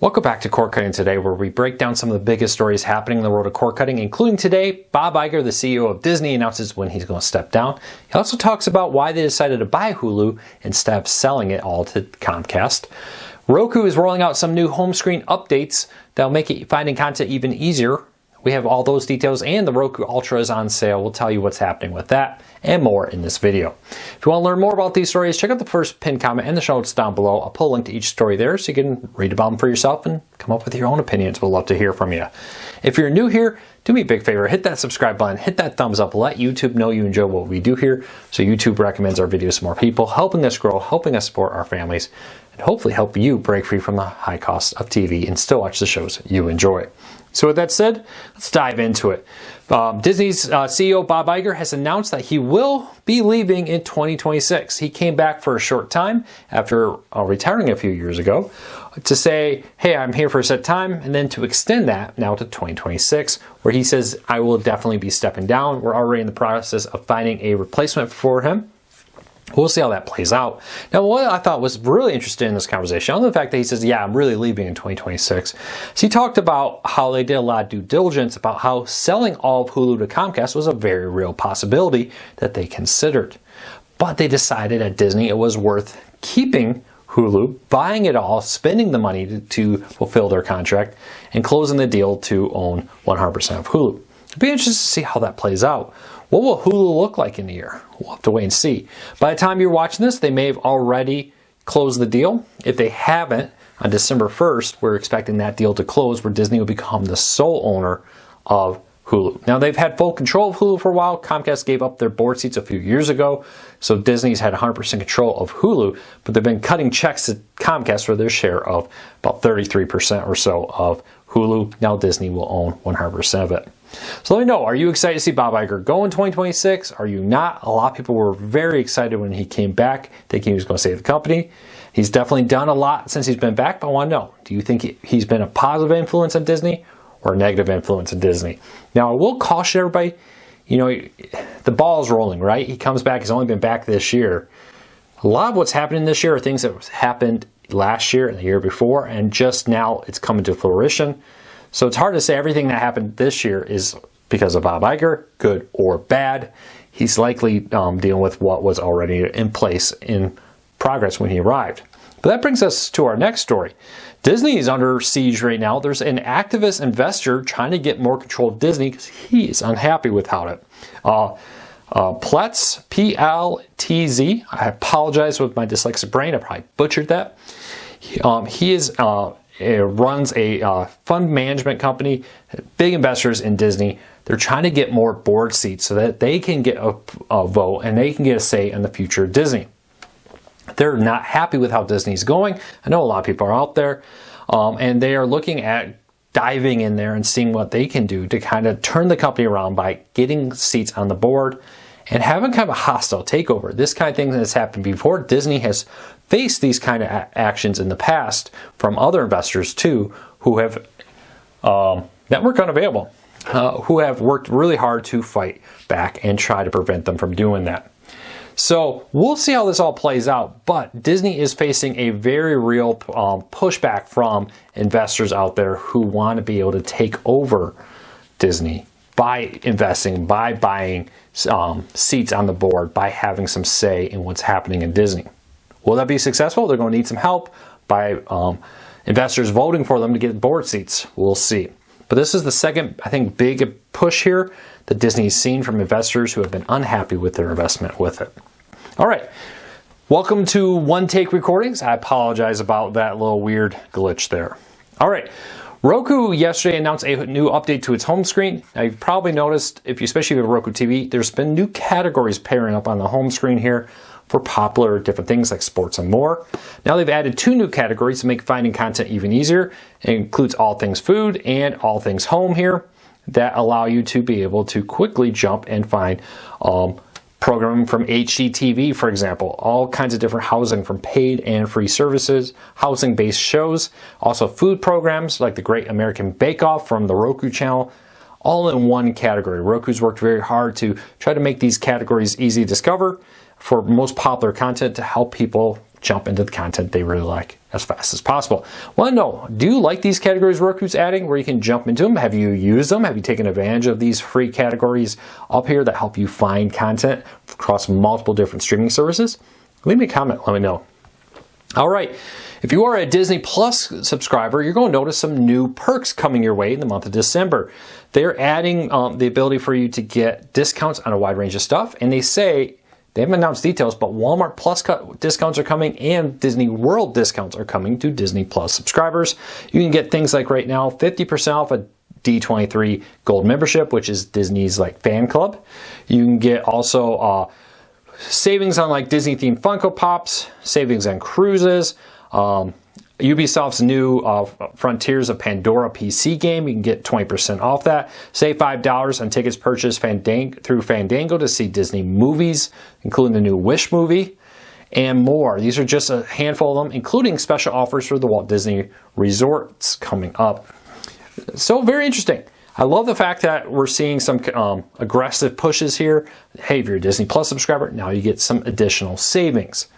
Welcome back to Cord Cutting Today, where we break down some of the biggest stories happening in the world of cord cutting, including today, Bob Iger, the CEO of Disney, announces when he's going to step down. He also talks about why they decided to buy Hulu instead of selling it all to Comcast. Roku is rolling out some new home screen updates that'll make finding content even easier. We have all those details, and the Roku Ultra is on sale. We'll tell you what's happening with that and more in this video. If you want to learn more about these stories, check out the first pinned comment and the show notes down below. I'll put a link to each story there so you can read about them for yourself and come up with your own opinions. We'd love to hear from you. If you're new here, do me a big favor, hit that subscribe button, hit that thumbs up, let YouTube know you enjoy what we do here so YouTube recommends our videos to more people, helping us grow, helping us support our families, and hopefully help you break free from the high cost of TV and still watch the shows you enjoy. So with that said, let's dive into it. Disney's CEO Bob Iger has announced that he will be leaving in 2026. He came back for a short time after retiring a few years ago to say, hey, I'm here for a set time, and then to extend that now to 2026, where he says, I will definitely be stepping down. We're already in the process of finding a replacement for him. We'll see how that plays out. Now, what I thought was really interesting in this conversation, other than the fact that he says, yeah, I'm really leaving in 2026, is he talked about how they did a lot of due diligence about how selling all of Hulu to Comcast was a very real possibility that they considered. But they decided at Disney it was worth keeping Hulu, buying it all, spending the money to fulfill their contract, and closing the deal to own 100% of Hulu. It'd be interesting to see how that plays out. What will Hulu look like in a year? We'll have to wait and see. By the time you're watching this, they may have already closed the deal. If they haven't, on December 1st, we're expecting that deal to close where Disney will become the sole owner of Hulu. Now, they've had full control of Hulu for a while. Comcast gave up their board seats a few years ago, so Disney's had 100% control of Hulu, but they've been cutting checks to Comcast for their share of about 33% or so of Hulu. Now Disney will own 100% of it. So let me know, are you excited to see Bob Iger go in 2026? Are you not? A lot of people were very excited when he came back, thinking he was going to save the company. He's definitely done a lot since he's been back, but I want to know, do you think he's been a positive influence on Disney or a negative influence on Disney? Now, I will caution everybody, the ball's rolling, right? He comes back, he's only been back this year. A lot of what's happening this year are things that happened last year and the year before, and just now it's coming to fruition. So it's hard to say everything that happened this year is because of Bob Iger, good or bad. He's likely dealing with what was already in place in progress when he arrived. But that brings us to our next story. Disney is under siege right now. There's an activist investor trying to get more control of Disney because he's unhappy with how it. Pletz, P-L-T-Z. I apologize with my dyslexic brain. I probably butchered that. He is... runs a fund management company, big investors in Disney. They're trying to get more board seats so that they can get a vote and they can get a say in the future of Disney. They're not happy with how Disney's going. I know a lot of people are out there, and they are looking at diving in there and seeing what they can do to kind of turn the company around by getting seats on the board and having kind of a hostile takeover. This kind of thing has happened before. Disney has faced these kind of actions in the past from other investors too, who have that were unavailable, who have worked really hard to fight back and try to prevent them from doing that. So we'll see how this all plays out, but Disney is facing a very real pushback from investors out there who want to be able to take over Disney by investing, by buying seats on the board, by having some say in what's happening in Disney. Will that be successful? They're going to need some help by investors voting for them to get board seats. We'll see. But this is the second, I think, big push here that Disney's seen from investors who have been unhappy with their investment with it. All right. Welcome to One Take Recordings. I apologize about that little weird glitch there. All right. Roku yesterday announced a new update to its home screen. Now, you've probably noticed, especially if you have a Roku TV, there's been new categories pairing up on the home screen here for popular different things like sports and more. Now they've added 2 new categories to make finding content even easier. It includes all things food and all things home here that allow you to be able to quickly jump and find programming from HGTV, for example, all kinds of different housing from paid and free services, housing-based shows, also food programs like the Great American Bake Off from the Roku channel, all in one category. Roku's worked very hard to try to make these categories easy to discover for most popular content to help people jump into the content they really like as fast as possible. Want to know, do you like these categories Roku's adding where you can jump into them? Have you used them? Have you taken advantage of these free categories up here that help you find content across multiple different streaming services? Leave me a comment, let me know. All right, if you are a Disney Plus subscriber, you're going to notice some new perks coming your way in the month of December. They're adding the ability for you to get discounts on a wide range of stuff, and they say, they haven't announced details, but Walmart Plus discounts are coming and Disney World discounts are coming to Disney Plus subscribers. You can get things like right now, 50% off a D23 Gold membership, which is Disney's like fan club. You can get also savings on like Disney themed Funko Pops, savings on cruises, Ubisoft's new Frontiers of Pandora PC game. You can get 20% off that. Save $5 on tickets purchased through Fandango to see Disney movies, including the new Wish movie, and more. These are just a handful of them, including special offers for the Walt Disney Resorts coming up. So very interesting. I love the fact that we're seeing some aggressive pushes here. Hey, if you're a Disney Plus subscriber, now you get some additional savings.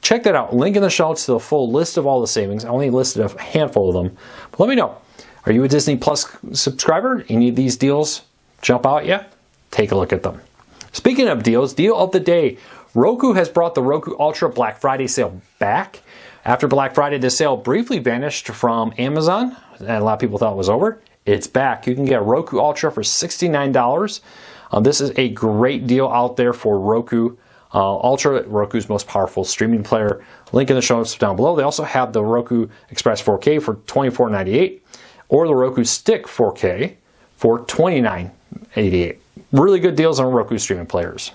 Check that out. Link in the show notes to the full list of all the savings. I only listed a handful of them. But let me know. Are you a Disney Plus subscriber? Any of these deals jump out yet? Take a look at them. Speaking of deals, deal of the day. Roku has brought the Roku Ultra Black Friday sale back. After Black Friday, the sale briefly vanished from Amazon, and a lot of people thought it was over. It's back. You can get a Roku Ultra for $69. This is a great deal out there for Roku Ultra, Roku's most powerful streaming player. Link in the show notes down below. They also have the Roku Express 4K for $24.98 or the Roku Stick 4K for $29.88. Really good deals on Roku streaming players.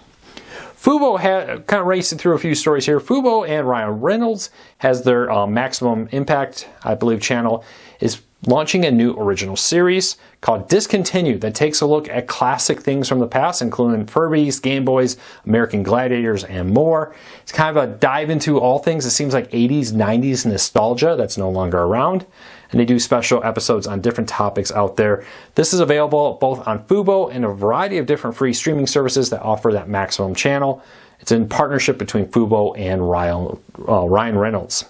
Fubo had kind of racing through a few stories here. Fubo and Ryan Reynolds has their Maximum Impact, I believe, channel is launching a new original series called Discontinued that takes a look at classic things from the past, including Furbies, Game Boys, American Gladiators, and more. It's kind of a dive into all things. It seems like 80s, 90s nostalgia that's no longer around. And they do special episodes on different topics out there. This is available both on Fubo and a variety of different free streaming services that offer that Maximum channel. It's in partnership between Fubo and Ryan Reynolds.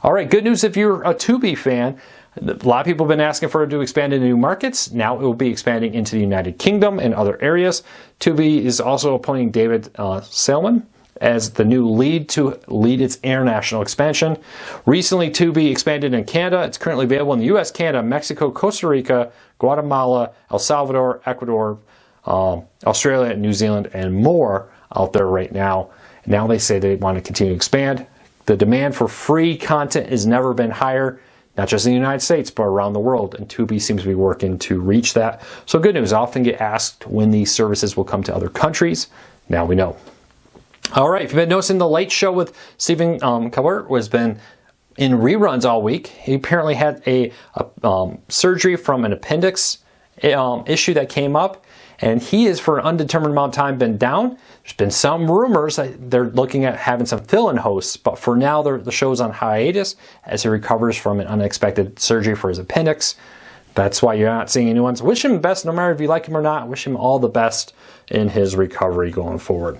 All right, good news if you're a Tubi fan. A lot of people have been asking for it to expand into new markets. Now it will be expanding into the United Kingdom and other areas. Tubi is also appointing David Salmon as the new lead to lead its international expansion. Recently, Tubi expanded in Canada. It's currently available in the US, Canada, Mexico, Costa Rica, Guatemala, El Salvador, Ecuador, Australia, New Zealand, and more out there right now. Now they say they want to continue to expand. The demand for free content has never been higher, not just in the United States, but around the world. And Tubi seems to be working to reach that. So good news. I often get asked when these services will come to other countries. Now we know. All right, if you've been noticing, the Late Show with Stephen Colbert has been in reruns all week. He apparently had a surgery from an appendix issue that came up, and he is, for an undetermined amount of time, been down. There's been some rumors that they're looking at having some fill-in hosts, but for now, the show's on hiatus as he recovers from an unexpected surgery for his appendix. That's why you're not seeing any ones. Wish him the best, no matter if you like him or not. Wish him all the best in his recovery going forward.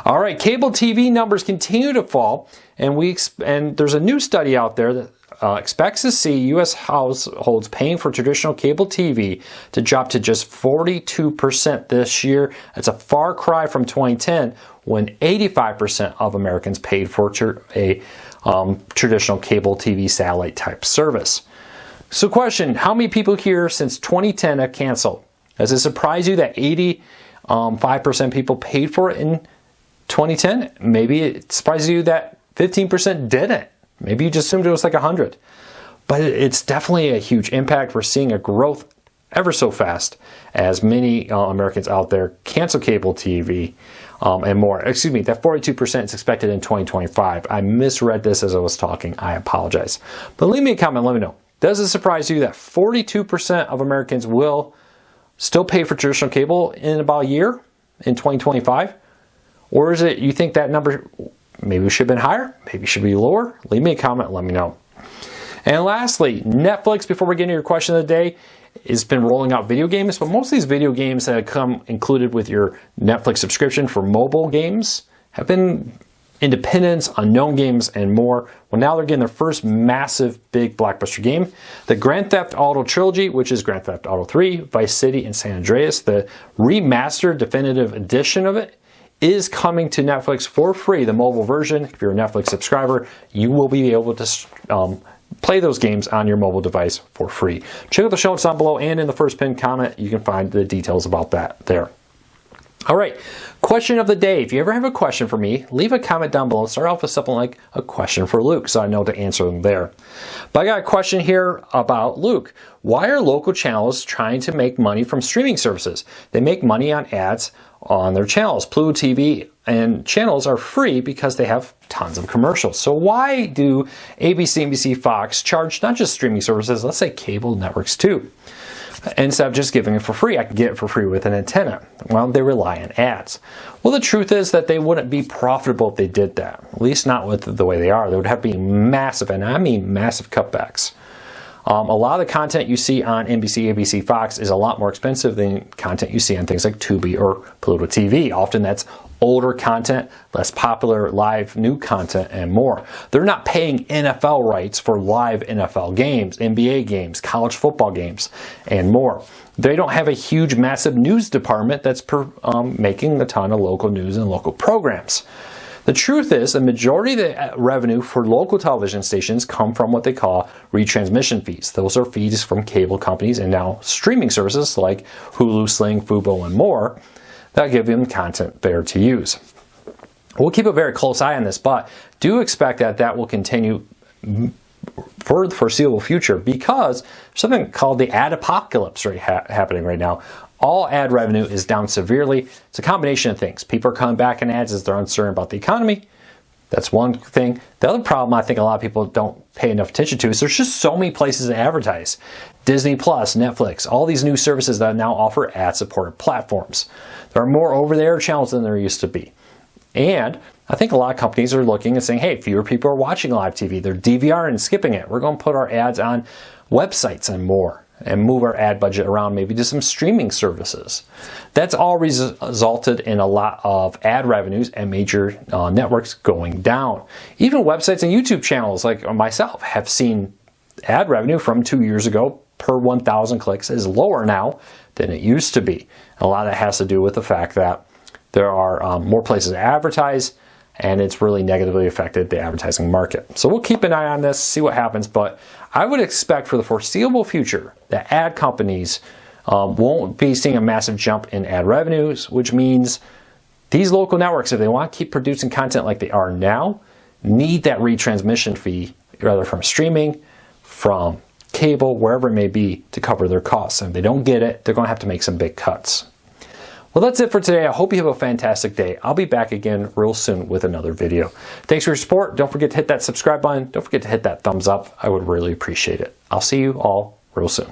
All right, cable TV numbers continue to fall, and there's a new study out there that expects to see U.S. households paying for traditional cable TV to drop to just 42% this year. That's a far cry from 2010, when 85% of Americans paid for a traditional cable TV satellite type service. So question, how many people here since 2010 have canceled? Does it surprise you that 5% people paid for it in 2010? Maybe it surprises you that 15% didn't. Maybe you just assumed it was like 100. But it's definitely a huge impact. We're seeing a growth ever so fast as many Americans out there cancel cable TV and more. Excuse me, that 42% is expected in 2025. I misread this as I was talking. I apologize. But leave me a comment. Let me know. Does it surprise you that 42% of Americans will still pay for traditional cable in about a year in 2025? Or is it you think that number maybe should have been higher, maybe should be lower? Leave me a comment, let me know. And lastly, Netflix, before we get into your question of the day, has been rolling out video games, but most of these video games that come included with your Netflix subscription for mobile games have been independents, unknown games, and more. Well, now they're getting their first massive, big blockbuster game. The Grand Theft Auto trilogy, which is Grand Theft Auto 3, Vice City, and San Andreas, the remastered definitive edition of it, is coming to Netflix for free. The mobile version, if you're a Netflix subscriber, you will be able to play those games on your mobile device for free. Check out the show notes down below, and in the first pinned comment, you can find the details about that there. All right, question of the day. If you ever have a question for me, leave a comment down below. Start off with something like a question for Luke, so I know to answer them there. But I got a question here about Luke. Why are local channels trying to make money from streaming services? They make money on ads on their channels. Pluto TV and channels are free because they have tons of commercials. So why do ABC, NBC, Fox charge not just streaming services, let's say cable networks too? Instead of just giving it for free, I can get it for free with an antenna. Well, they rely on ads. Well, the truth is that they wouldn't be profitable if they did that. At least not with the way they are. There would have to be massive, and I mean massive cutbacks. A lot of the content you see on NBC, ABC, Fox is a lot more expensive than content you see on things like Tubi or Pluto TV. Often that's older content, less popular live new content, and more. They're not paying NFL rights for live NFL games, NBA games, college football games, and more. They don't have a huge, massive news department that's making a ton of local news and local programs. The truth is, the majority of the revenue for local television stations come from what they call retransmission fees. Those are fees from cable companies and now streaming services like Hulu, Sling, Fubo, and more that give them content there to use. We'll keep a very close eye on this, but do expect that that will continue for the foreseeable future because there's something called the ad apocalypse happening right now. All ad revenue is down severely. It's a combination of things. People are coming back in ads as they're uncertain about the economy. That's one thing. The other problem I think a lot of people don't pay enough attention to is there's just so many places to advertise. Disney Plus, Netflix, all these new services that now offer ad-supported platforms. There are more over-the-air channels than there used to be. And I think a lot of companies are looking and saying, hey, fewer people are watching live TV. They're DVRing and skipping it. We're going to put our ads on websites and more, and move our ad budget around maybe to some streaming services. That's all resulted in a lot of ad revenues and major networks going down. Even websites and YouTube channels like myself have seen ad revenue from 2 years ago per 1,000 clicks is lower now than it used to be. And a lot of that has to do with the fact that there are more places to advertise, and it's really negatively affected the advertising market. So we'll keep an eye on this, see what happens, but I would expect for the foreseeable future that ad companies won't be seeing a massive jump in ad revenues, which means these local networks, if they want to keep producing content like they are now, need that retransmission fee, rather from streaming, from cable, wherever it may be, to cover their costs. And if they don't get it, they're going to have to make some big cuts. Well, that's it for today. I hope you have a fantastic day. I'll be back again real soon with another video. Thanks for your support. Don't forget to hit that subscribe button. Don't forget to hit that thumbs up. I would really appreciate it. I'll see you all real soon.